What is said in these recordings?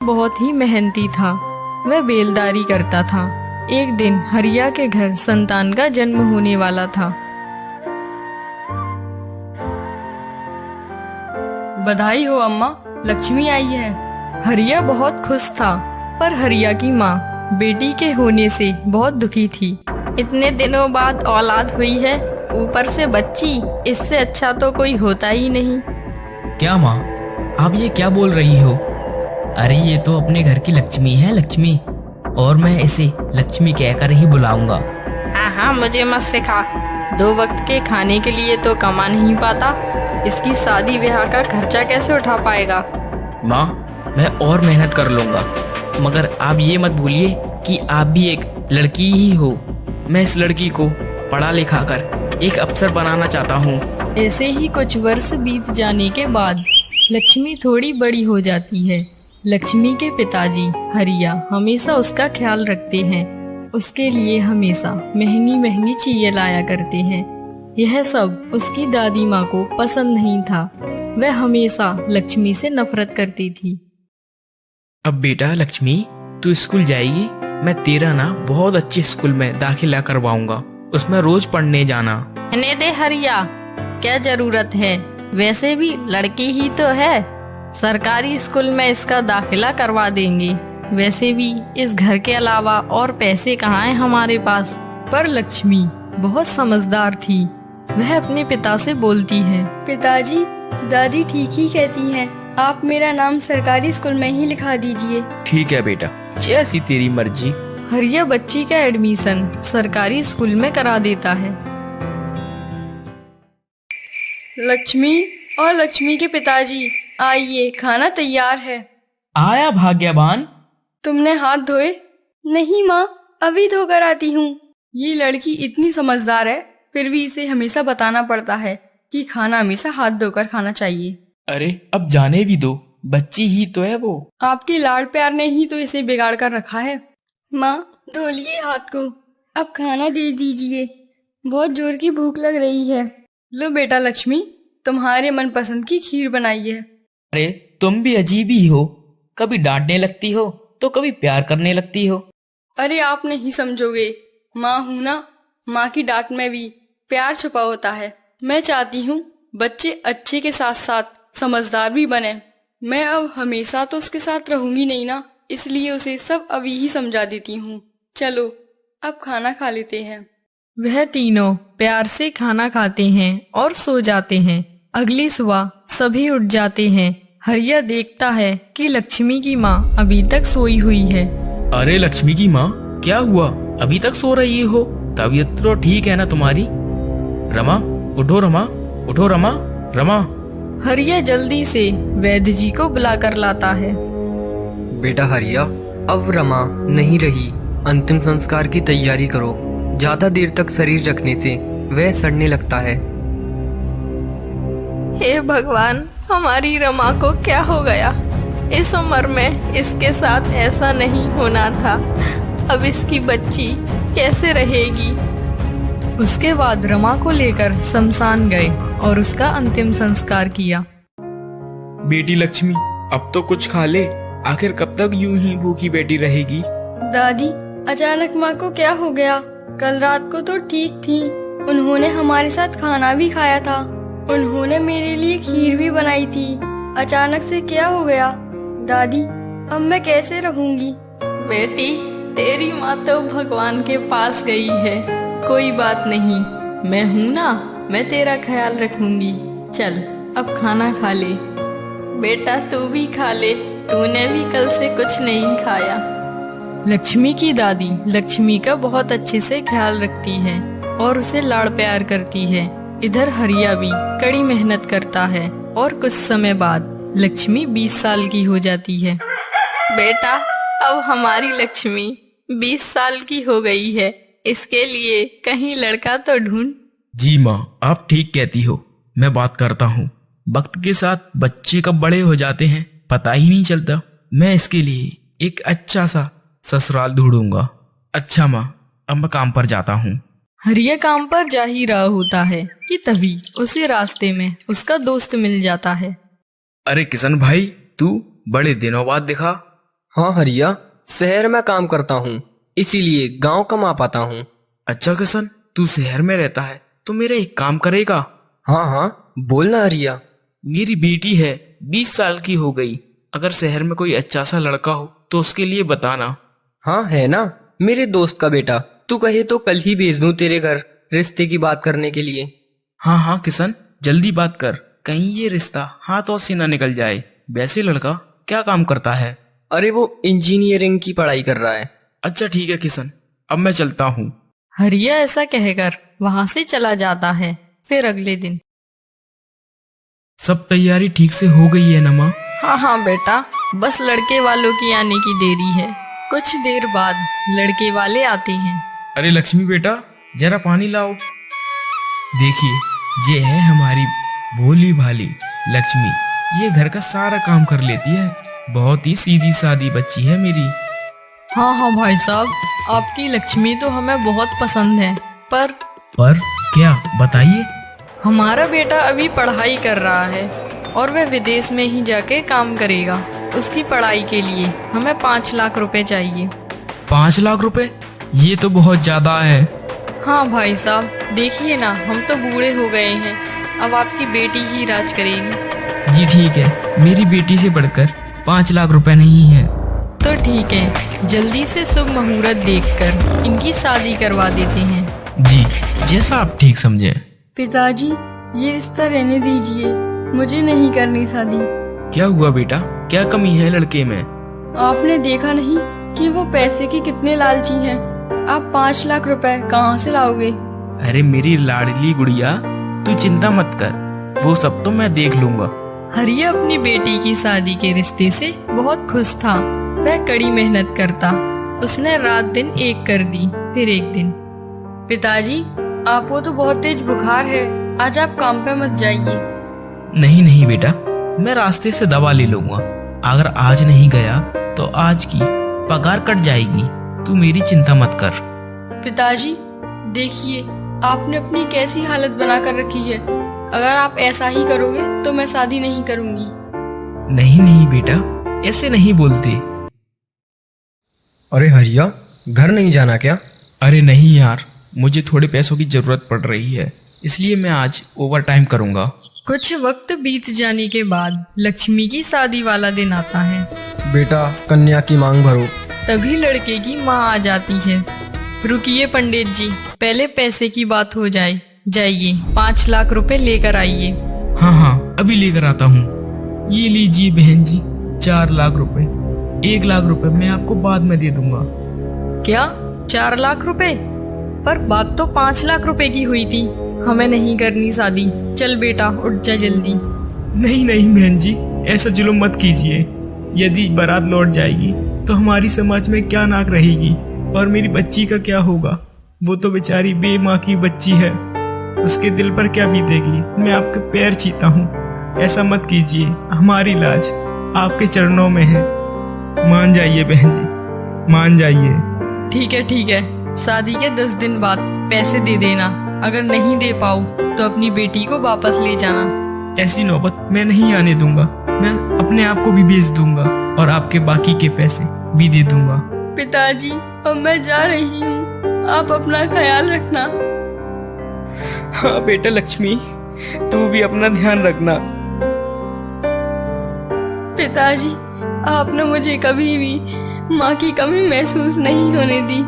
बहुत ही मेहनती था। वह बेलदारी करता था। एक दिन हरिया के घर संतान का जन्म होने वाला था। बधाई हो अम्मा, लक्ष्मी आई है। हरिया बहुत खुश था, पर हरिया की माँ बेटी के होने से बहुत दुखी थी। इतने दिनों बाद औलाद हुई है, ऊपर से बच्ची, इससे अच्छा तो कोई होता ही नहीं। क्या माँ, आप ये क्या बोल रही हो? अरे ये तो अपने घर की लक्ष्मी है, लक्ष्मी, और मैं इसे लक्ष्मी कहकर ही बुलाऊंगा। हाँ, मुझे मत सिखा। 2 वक्त के खाने के लिए तो कमा नहीं पाता, इसकी शादी ब्याह का खर्चा कैसे उठा पाएगा? माँ, मैं और मेहनत कर लूंगा, मगर आप ये मत भूलिए कि आप भी एक लड़की ही हो। मैं इस लड़की को पढ़ा लिखा कर एक अफसर बनाना चाहता हूँ। ऐसे ही कुछ वर्ष बीत जाने के बाद लक्ष्मी थोड़ी बड़ी हो जाती है। लक्ष्मी के पिताजी हरिया हमेशा उसका ख्याल रखते हैं। उसके लिए हमेशा महंगी महंगी चीजें लाया करते हैं। यह सब उसकी दादी माँ को पसंद नहीं था। वह हमेशा लक्ष्मी से नफरत करती थी। अब बेटा लक्ष्मी, तू स्कूल जाएगी, मैं तेरा ना बहुत अच्छे स्कूल में दाखिला करवाऊंगा, उसमें रोज पढ़ने जाना। रहने दे हरिया, क्या जरूरत है? वैसे भी लड़की ही तो है। सरकारी स्कूल में इसका दाखिला करवा देंगे। वैसे भी इस घर के अलावा और पैसे कहाँ हैं हमारे पास? पर लक्ष्मी बहुत समझदार थी। वह अपने पिता से बोलती है, पिताजी, दादी ठीक ही कहती हैं, आप मेरा नाम सरकारी स्कूल में ही लिखा दीजिए। ठीक है बेटा, जैसी तेरी मर्जी। हरिया बच्ची का एडमिशन सरकारी स्कूल में करा देता है। लक्ष्मी और लक्ष्मी के पिताजी, आइए, खाना तैयार है। आया भाग्यवान। तुमने हाथ धोए? नहीं माँ, अभी धोकर आती हूँ। ये लड़की इतनी समझदार है, फिर भी इसे हमेशा बताना पड़ता है कि खाना हमेशा हाथ धोकर खाना चाहिए। अरे अब जाने भी दो, बच्ची ही तो है वो। आपके लाड़ प्यार ने ही तो इसे बिगाड़ कर रखा है। माँ, धो लिए हाथ को, अब खाना दे दीजिए, बहुत जोर की भूख लग रही है। लो बेटा लक्ष्मी, तुम्हारे मनपसंद की खीर बनाई है। अरे तुम भी अजीब ही हो, कभी डांटने लगती हो तो कभी प्यार करने लगती हो। अरे आप नहीं समझोगे, माँ हूँ ना, माँ की डांट में भी प्यार छुपा होता है। मैं चाहती हूँ बच्चे अच्छे के साथ साथ समझदार भी बने। मैं अब हमेशा तो उसके साथ रहूंगी नहीं ना, इसलिए उसे सब अभी ही समझा देती हूँ। चलो अब खाना खा लेते हैं। वह तीनों प्यार से खाना खाते हैं और सो जाते हैं। अगली सुबह सभी उठ जाते हैं। हरिया देखता है कि लक्ष्मी की माँ अभी तक सोई हुई है। अरे लक्ष्मी की माँ, क्या हुआ, अभी तक सो रही हो? तबीयत तो ठीक है ना तुम्हारी? रमा, उठो रमा, उठो रमा, रमा। हरिया जल्दी से वैद्य जी को बुलाकर लाता है। बेटा हरिया, अब रमा नहीं रही, अंतिम संस्कार की तैयारी करो। ज्यादा देर तक शरीर रखने से वह सड़ने लगता है। हे भगवान, हमारी रमा को क्या हो गया? इस उम्र में इसके साथ ऐसा नहीं होना था। अब इसकी बच्ची कैसे रहेगी? उसके बाद रमा को लेकर शमशान गए और उसका अंतिम संस्कार किया। बेटी लक्ष्मी, अब तो कुछ खा ले, आखिर कब तक यूं ही भूखी बैठी रहेगी? दादी, अचानक माँ को क्या हो गया? कल रात को तो ठीक थी, उन्होंने हमारे साथ खाना भी खाया था, उन्होंने मेरे लिए खीर भी बनाई थी। अचानक से क्या हो गया? दादी, अब मैं कैसे रहूंगी? बेटी, तेरी माँ तो भगवान के पास गई है। कोई बात नहीं, मैं हूँ ना, मैं तेरा ख्याल रखूंगी। चल अब खाना खा ले। बेटा तू भी खा ले, तूने भी कल से कुछ नहीं खाया। लक्ष्मी की दादी लक्ष्मी का बहुत अच्छे से ख्याल रखती है और उसे लाड़ प्यार करती है। इधर हरिया भी कड़ी मेहनत करता है और कुछ समय बाद लक्ष्मी 20 साल की हो जाती है। बेटा, अब हमारी लक्ष्मी 20 साल की हो गई है, इसके लिए कहीं लड़का तो ढूंढ। जी माँ, आप ठीक कहती हो, मैं बात करता हूँ। वक्त के साथ बच्चे कब बड़े हो जाते हैं पता ही नहीं चलता। मैं इसके लिए एक अच्छा सा ससुराल ढूंढूंगा। अच्छा माँ, अब मैं काम पर जाता हूँ। हरिया काम पर जा ही रहा होता है कि तभी उसे रास्ते में उसका दोस्त मिल जाता है। अरे किशन भाई, तू बड़े दिनों बाद दिखा। हाँ हरिया, शहर में काम करता हूँ, इसीलिए गांव कम आ पाता हूँ। अच्छा किशन, तू शहर में रहता है तो मेरा एक काम करेगा? हाँ हाँ, बोलना हरिया। मेरी बेटी है, 20 साल की हो गई। अगर शहर में कोई अच्छा सा लड़का हो तो उसके लिए बताना। हाँ है ना, मेरे दोस्त का बेटा। तू कहे तो कल ही भेज दूं तेरे घर रिश्ते की बात करने के लिए। हाँ हाँ किशन, जल्दी बात कर, कहीं ये रिश्ता हाथ और से ना निकल जाए। वैसे लड़का क्या काम करता है? अरे वो इंजीनियरिंग की पढ़ाई कर रहा है। अच्छा ठीक है किशन, अब मैं चलता हूँ। हरिया ऐसा कहकर वहां से चला जाता है। फिर अगले दिन। सब तैयारी ठीक से हो गई है ना माँ? हाँ हाँ बेटा, बस लड़के वालों की आने की देरी है। कुछ देर बाद लड़के वाले आते हैं। अरे लक्ष्मी बेटा, जरा पानी लाओ। देखिए, ये है हमारी भोली भाली लक्ष्मी। ये घर का सारा काम कर लेती है। बहुत ही सीधी सादी बच्ची है मेरी। हाँ हाँ भाई साहब, आपकी लक्ष्मी तो हमें बहुत पसंद है। पर क्या बताइए? हमारा बेटा अभी पढ़ाई कर रहा है और वह विदेश में ही जाके काम करेगा। उसकी पढ़ाई के लिए हमें 5 लाख रुपए चाहिए। 5 लाख रुपए? ये तो बहुत ज्यादा है। हाँ भाई साहब, देखिए ना, हम तो बूढ़े हो गए हैं। अब आपकी बेटी ही राज करेगी। जी ठीक है, मेरी बेटी से बढ़कर 5 लाख रुपए नहीं है। तो ठीक है, जल्दी से शुभ मुहूर्त देखकर इनकी शादी करवा देते हैं। जी, जैसा आप ठीक समझे। पिताजी, ये रिश्ता रहने दीजिए, मुझे नहीं करनी शादी। क्या हुआ बेटा, क्या कमी है लड़के में? आपने देखा नहीं कि वो पैसे के कितने लालची हैं? आप 5 लाख रुपए कहाँ से लाओगे? अरे मेरी लाडली गुड़िया, तू चिंता मत कर, वो सब तो मैं देख लूंगा। हरिया अपनी बेटी की शादी के रिश्ते से बहुत खुश था। वह कड़ी मेहनत करता। उसने रात दिन एक कर दी। फिर एक दिन। पिताजी, आपको तो बहुत तेज बुखार है, आज आप काम पे मत जाइए। नहीं नहीं बेटा, मैं रास्ते से दवा ले लूंगा। अगर आज नहीं गया तो आज की पगार कट जाएगी। तू मेरी चिंता मत कर। पिताजी, देखिए आपने अपनी कैसी हालत बना कर रखी है। अगर आप ऐसा ही करोगे तो मैं शादी नहीं करूंगी। नहीं नहीं बेटा, ऐसे नहीं बोलते। अरे हरिया, घर नहीं जाना क्या? अरे नहीं यार, मुझे थोड़े पैसों की जरूरत पड़ रही है, इसलिए मैं आज ओवर टाइम करूंगा। कुछ वक्त बीत जाने के बाद लक्ष्मी की शादी वाला दिन आता है। बेटा, कन्या की मांग भरो। तभी लड़के की माँ आ जाती है। रुकिए पंडित जी, पहले पैसे की बात हो जाए। जाइए, 5 लाख रुपए लेकर आइए। हाँ हाँ, अभी लेकर आता हूँ। ये लीजिए बहन जी, 4 लाख रुपए। 1 लाख रुपए मैं आपको बाद में दे दूंगा। क्या 4 लाख रुपए? पर बात तो 5 लाख रुपए की हुई थी। हमें नहीं करनी शादी। चल बेटा, उठ जा जल्दी। नहीं नहीं बहन जी, ऐसा जुल्म मत कीजिए। यदि बारात लौट जाएगी तो हमारी समाज में क्या नाक रहेगी, और मेरी बच्ची का क्या होगा? वो तो बेचारी बेमाँ की बच्ची है, उसके दिल पर क्या बीतेगी? मैं आपके पैर छीता हूँ, ऐसा मत कीजिए। हमारी लाज आपके चरणों में है। मान जाइए बहन जी, मान जाइए। ठीक है, शादी के 10 दिन बाद पैसे दे देना। अगर नहीं दे पाऊँ तो अपनी बेटी को वापस ले जाना। ऐसी नौबत मैं नहीं आने दूंगा। मैं अपने आप को भी बेच दूंगा और आपके बाकी के पैसे भी दे दूंगा। पिताजी, अब मैं जा रही हूँ, आप अपना ख्याल रखना। हाँ बेटा लक्ष्मी, तू भी अपना ध्यान रखना। पिताजी, आपने मुझे कभी भी माँ की कमी महसूस नहीं होने दी।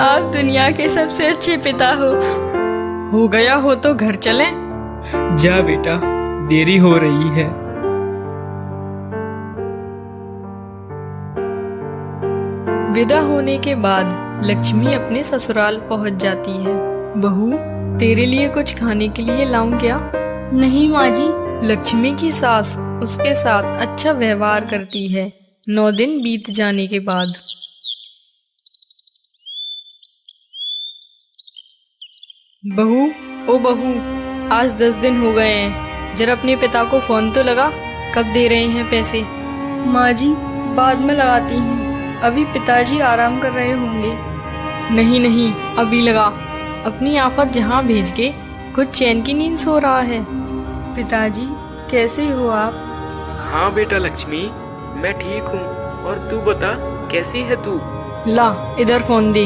आप दुनिया के सबसे अच्छे पिता हो गया हो तो घर चलें? जा बेटा, देरी हो रही है। विदा होने के बाद लक्ष्मी अपने ससुराल पहुंच जाती है। बहू, तेरे लिए कुछ खाने के लिए लाऊं क्या? नहीं माँ जी। लक्ष्मी की सास उसके साथ अच्छा व्यवहार करती है। 9 दिन बीत जाने के बाद। बहू, ओ बहू, आज 10 दिन हो गए हैं, जरा अपने पिता को फोन तो लगा, कब दे रहे हैं पैसे? माँ जी, बाद में लगाती हूँ, अभी पिताजी आराम कर रहे होंगे। नहीं नहीं, अभी लगा। अपनी आफत जहाँ भेज के खुद चैन की नींद सो रहा है। पिताजी, कैसे हो आप? हाँ बेटा लक्ष्मी, मैं ठीक हूँ। और तू बता, कैसी है तू? ला इधर फोन दे।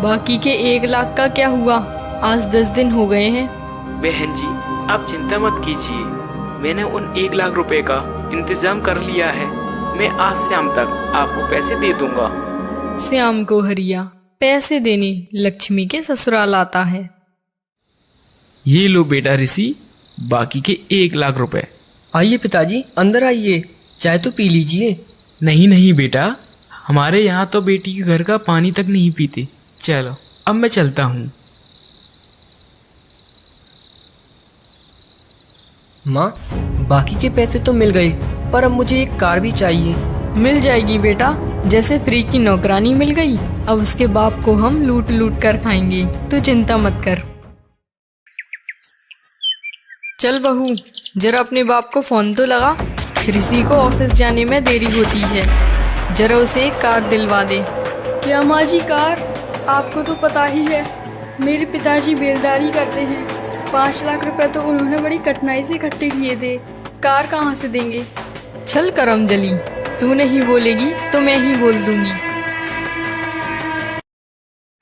बाकी के 1 लाख का क्या हुआ? आज 10 दिन हो गए हैं। बहन जी, आप चिंता मत कीजिए, मैंने उन 1 लाख रुपए का इंतजाम कर लिया है। मैं आज शाम तक आपको पैसे दे दूंगा। श्याम को हरिया पैसे देने लक्ष्मी के ससुराल आता है। ये लो बेटा ऋषि, बाकी के 1 लाख रुपए। आइए पिताजी, अंदर आइए, चाय तो पी लीजिए। नहीं नहीं बेटा, हमारे यहाँ तो बेटी के घर का पानी तक नहीं पीते। चलो अब मैं चलता हूँ। माँ, बाकी के पैसे तो मिल गए, पर अब मुझे एक कार भी चाहिए। मिल जाएगी बेटा, जैसे फ्री की नौकरानी मिल गई। अब उसके बाप को हम लूट लूट कर खाएंगे, तू चिंता मत कर। चल बहू, जरा अपने बाप को फोन तो लगा। ऋषि को ऑफिस जाने में देरी होती है, जरा उसे एक कार दिलवा दे। क्या माँ जी कार? आपको तो पता ही है मेरे पिताजी बेलदारी करते हैं। 5 लाख रुपए तो उन्होंने बड़ी कठिनाई से इकट्ठे किए थे, कार कहाँ से देंगे? चल करम जली, तू नहीं बोलेगी तो मैं ही बोल दूंगी।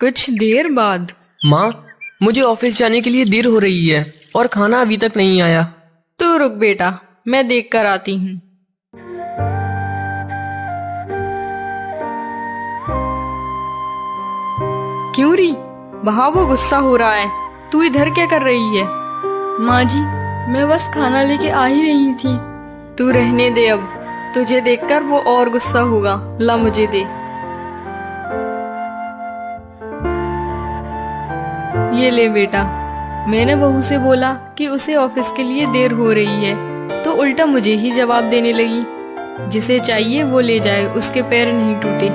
कुछ देर बाद माँ, मुझे ऑफिस जाने के लिए देर हो रही है और खाना अभी तक नहीं आया। तू रुक बेटा, मैं देख कर आती हूँ। क्यों री, वहाँ वो गुस्सा हो रहा है, तू इधर क्या कर रही है? माँ जी, मैं बस खाना लेके आ ही रही थी। तू रहने दे, अब तुझे देखकर वो और गुस्सा होगा। ला मुझे दे। ये ले बेटा, मैंने बहू से बोला कि उसे ऑफिस के लिए देर हो रही है, तो उल्टा मुझे ही जवाब देने लगी। जिसे चाहिए वो ले जाए, उसके पैर नहीं टूटे।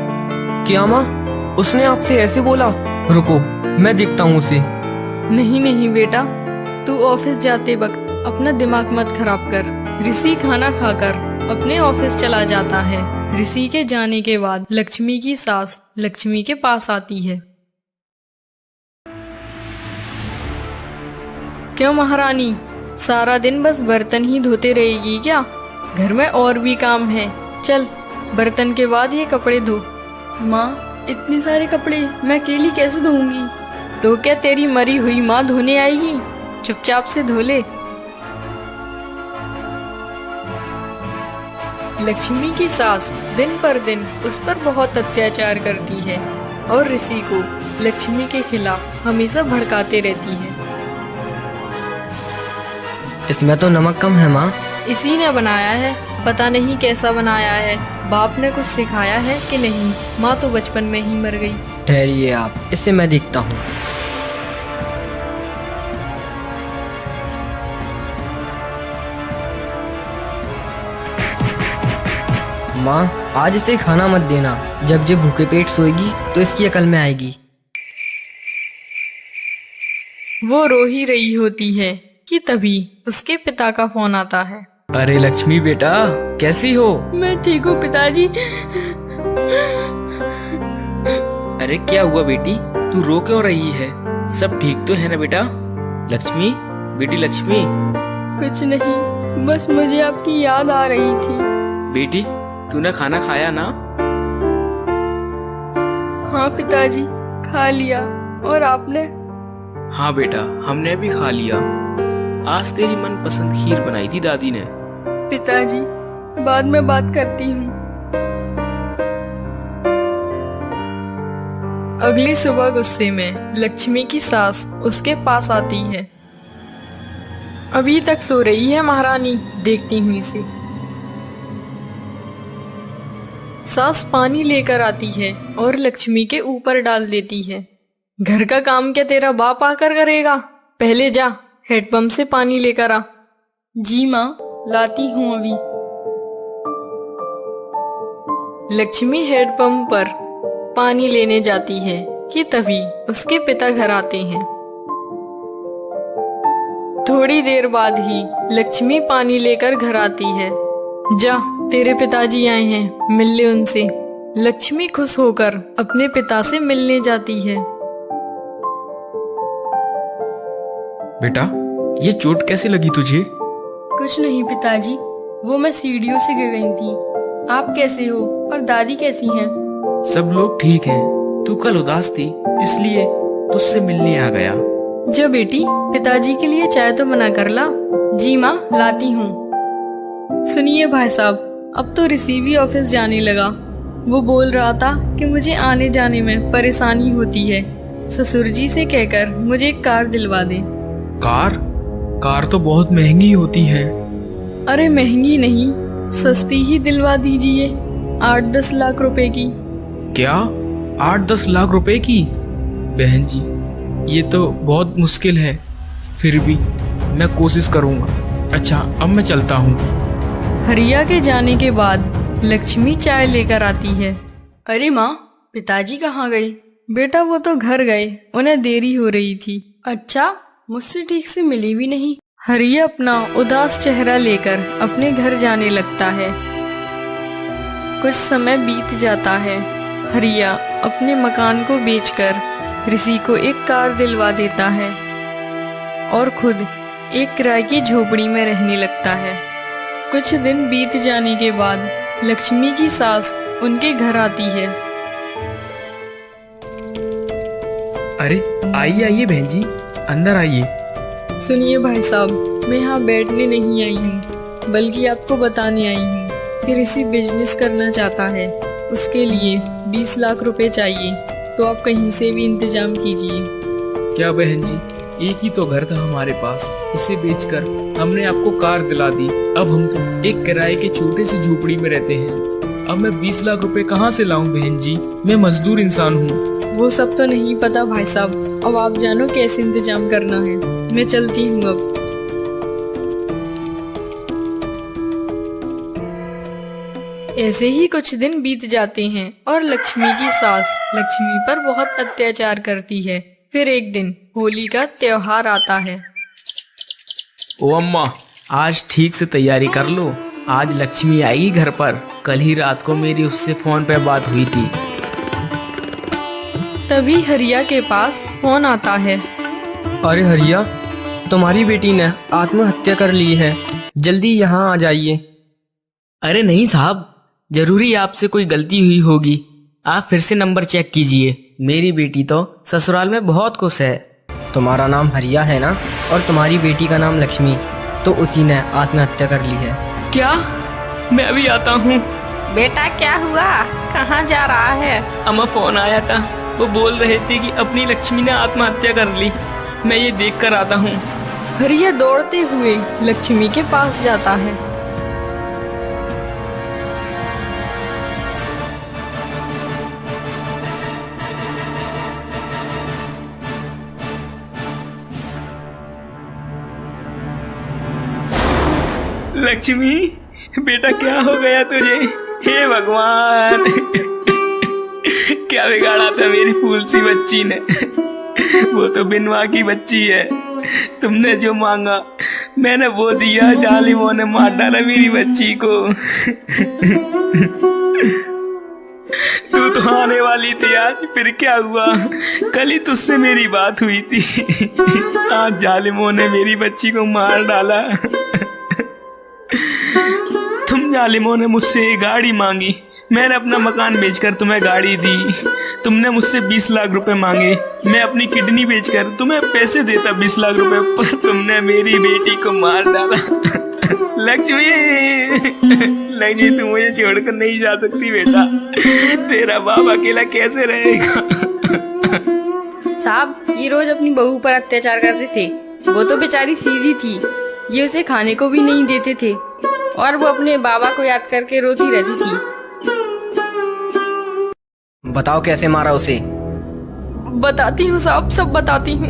क्या माँ, उसने आपसे ऐसे बोला? रुको, मैं देखता हूँ उसे। नहीं नहीं बेटा, तू ऑफिस जाते वक्त अपना दिमाग मत खराब कर। ऋषि खाना खाकर अपने ऑफिस चला जाता है। ऋषि के जाने के बाद लक्ष्मी की सास लक्ष्मी के पास आती है। क्यों महारानी, सारा दिन बस बर्तन ही धोते रहेगी क्या? घर में और भी काम है। चल, बर्तन के बाद ये कपड़े धो। माँ, इतने सारे कपड़े मैं अकेली कैसे धोऊंगी? तो क्या तेरी मरी हुई माँ धोने आएगी? चुपचाप से धो ले। लक्ष्मी की सास दिन पर दिन उस पर बहुत अत्याचार करती है और ऋषि को लक्ष्मी के खिलाफ हमेशा भड़काते रहती है। इसमें तो नमक कम है माँ। इसी ने बनाया है, पता नहीं कैसा बनाया है। बाप ने कुछ सिखाया है कि नहीं? माँ तो बचपन में ही मर गई। ठहरिए आप, इससे मैं देखता हूँ। माँ, आज इसे खाना मत देना। जब जब भूखे पेट सोएगी तो इसकी अकल में आएगी। वो रो ही रही होती है कि तभी उसके पिता का फोन आता है। अरे लक्ष्मी बेटा, कैसी हो? मैं ठीक हूँ पिताजी। अरे क्या हुआ बेटी, तू रो क्यों रही है? सब ठीक तो है ना बेटा? लक्ष्मी, बेटी लक्ष्मी। कुछ नहीं, बस मुझे आपकी याद आ रही थी। बेटी, तूने खाना खाया ना? हाँ पिताजी, खा लिया। और आपने? हाँ बेटा, हमने भी खा लिया। आज तेरी मनपसंद खीर बनाई थी दादी ने। पिताजी, बाद में बात करती हूँ। अगली सुबह गुस्से में लक्ष्मी की सास उसके पास आती है। अभी तक सो रही है महारानी, देखती हूँ इसे। सास पानी लेकर आती है और लक्ष्मी के ऊपर डाल देती है। घर का काम क्या तेरा बाप आकर करेगा? पहले जा हैंडपंप से पानी लेकर आ। जी माँ, लाती हूँ अभी। लक्ष्मी हैंडपंप पर पानी लेने जाती है कि तभी उसके पिता घर आते हैं। थोड़ी देर बाद ही लक्ष्मी पानी लेकर घर आती है। जा, तेरे पिताजी आए हैं, मिल ले उनसे। लक्ष्मी खुश होकर अपने पिता से मिलने जाती है। बेटा, ये चोट कैसे लगी तुझे? कुछ नहीं पिताजी, वो मैं सीढ़ियों से गिर गई थी। आप कैसे हो और दादी कैसी हैं? सब लोग ठीक हैं। तू कल उदास थी, इसलिए तुझसे मिलने आ गया। जो बेटी, पिताजी के लिए चाय तो बना कर ला। जी माँ, लाती हूँ। सुनिए भाई साहब, अब तो रिसीवी ऑफिस जाने लगा। वो बोल रहा था कि मुझे आने जाने में परेशानी होती है। ससुर जी से कहकर मुझे एक कार दिलवा दे। कार? कार तो बहुत महंगी होती है। अरे महंगी नहीं, सस्ती ही दिलवा दीजिए, 8-10 लाख रुपए की। क्या? 8-10 लाख रुपए की? बहन जी, ये तो बहुत मुश्किल है। फिर भी मैं कोशिश करूंगा। अच्छा, अब मैं चलता हूँ। हरिया के जाने के बाद लक्ष्मी चाय लेकर आती है। अरे माँ, पिताजी कहाँ गए? बेटा वो तो घर गए, उन्हें देरी हो रही थी। अच्छा, मुझसे ठीक से मिली भी नहीं। हरिया अपना उदास चेहरा लेकर अपने घर जाने लगता है। कुछ समय बीत जाता है। हरिया अपने मकान को बेचकर ऋषि को एक कार दिलवा देता है और खुद एक किराए की झोपड़ी में रहने लगता है। कुछ दिन बीत जाने के बाद लक्ष्मी की सास उनके घर आती है। अरे आइए आइए बहन जी, अंदर आइए। सुनिए भाई साहब, मैं यहाँ बैठने नहीं आई हूँ, बल्कि आपको बताने आई हूँ कि ऋषि बिजनेस करना चाहता है। उसके लिए 20 लाख रुपए चाहिए, तो आप कहीं से भी इंतजाम कीजिए। क्या बहन जी, एक ही तो घर था हमारे पास, उसे बेचकर हमने आपको कार दिला दी। अब हम तो एक किराए के छोटे से झोपड़ी में रहते हैं। अब मैं 20 लाख रुपए कहाँ से लाऊं बहन जी? मैं मजदूर इंसान हूँ। वो सब तो नहीं पता भाई साहब, अब आप जानो कैसे इंतजाम करना है। मैं चलती हूँ अब। ऐसे ही कुछ दिन बीत जाते हैं और लक्ष्मी की सास लक्ष्मी पर बहुत अत्याचार करती है। फिर एक दिन होली का त्योहार आता है। ओ अम्मा, आज ठीक से तैयारी कर लो। आज लक्ष्मी आएगी घर पर। कल ही रात को मेरी उससे फोन पे बात हुई थी। तभी हरिया के पास फोन आता है। अरे हरिया, तुम्हारी बेटी ने आत्महत्या कर ली है, जल्दी यहाँ आ जाइए। अरे नहीं साहब, जरूरी आपसे कोई गलती हुई होगी। आप फिर से नंबर चेक कीजिए। मेरी बेटी तो ससुराल में बहुत खुश है। तुम्हारा नाम हरिया है ना, और तुम्हारी बेटी का नाम लक्ष्मी, तो उसी ने आत्महत्या कर ली है। क्या? मैं अभी आता हूँ। बेटा क्या हुआ, कहाँ जा रहा है? अम्मा, फोन आया था, वो बोल रहे थे कि अपनी लक्ष्मी ने आत्महत्या कर ली। मैं ये देख कर आता हूँ। हरिया दौड़ते हुए लक्ष्मी के पास जाता है। लक्ष्मी, बेटा क्या हो गया तुझे? हे भगवान, क्या बिगाड़ा था मेरी फूल सी बच्ची ने? वो तो बिनवा की बच्ची है। तुमने जो मांगा मैंने वो दिया, जालिमों ने मार डाला मेरी बच्ची को। तू तो आने वाली थी आज, फिर क्या हुआ? कल ही तुझसे मेरी बात हुई थी, आज जालिमों ने मेरी बच्ची को मार डाला। तुम जालिमों ने मुझसे एक गाड़ी मांगी, मैंने अपना मकान बेचकर तुम्हें गाड़ी दी। तुमने मुझसे 20 लाख रुपए मांगे, मैं अपनी किडनी बेचकर तुम्हें पैसे देता 20 लाख रुपए, पर तुमने मेरी बेटी को मार डाला। लक्ष्मी, लक्ष्मी तू मुझे छोड़कर नहीं जा सकती बेटा। तेरा बाप अकेला कैसे रहेगा? साहब, ये रोज अपनी बहू पर अत्याचार करते थे। वो तो बेचारी सीधी थी, ये उसे खाने को भी नहीं देते थे और वो अपने बाबा को याद करके रोती रहती थी। बताओ कैसे मारा उसे? बताती हूँ साहब, सब बताती हूँ।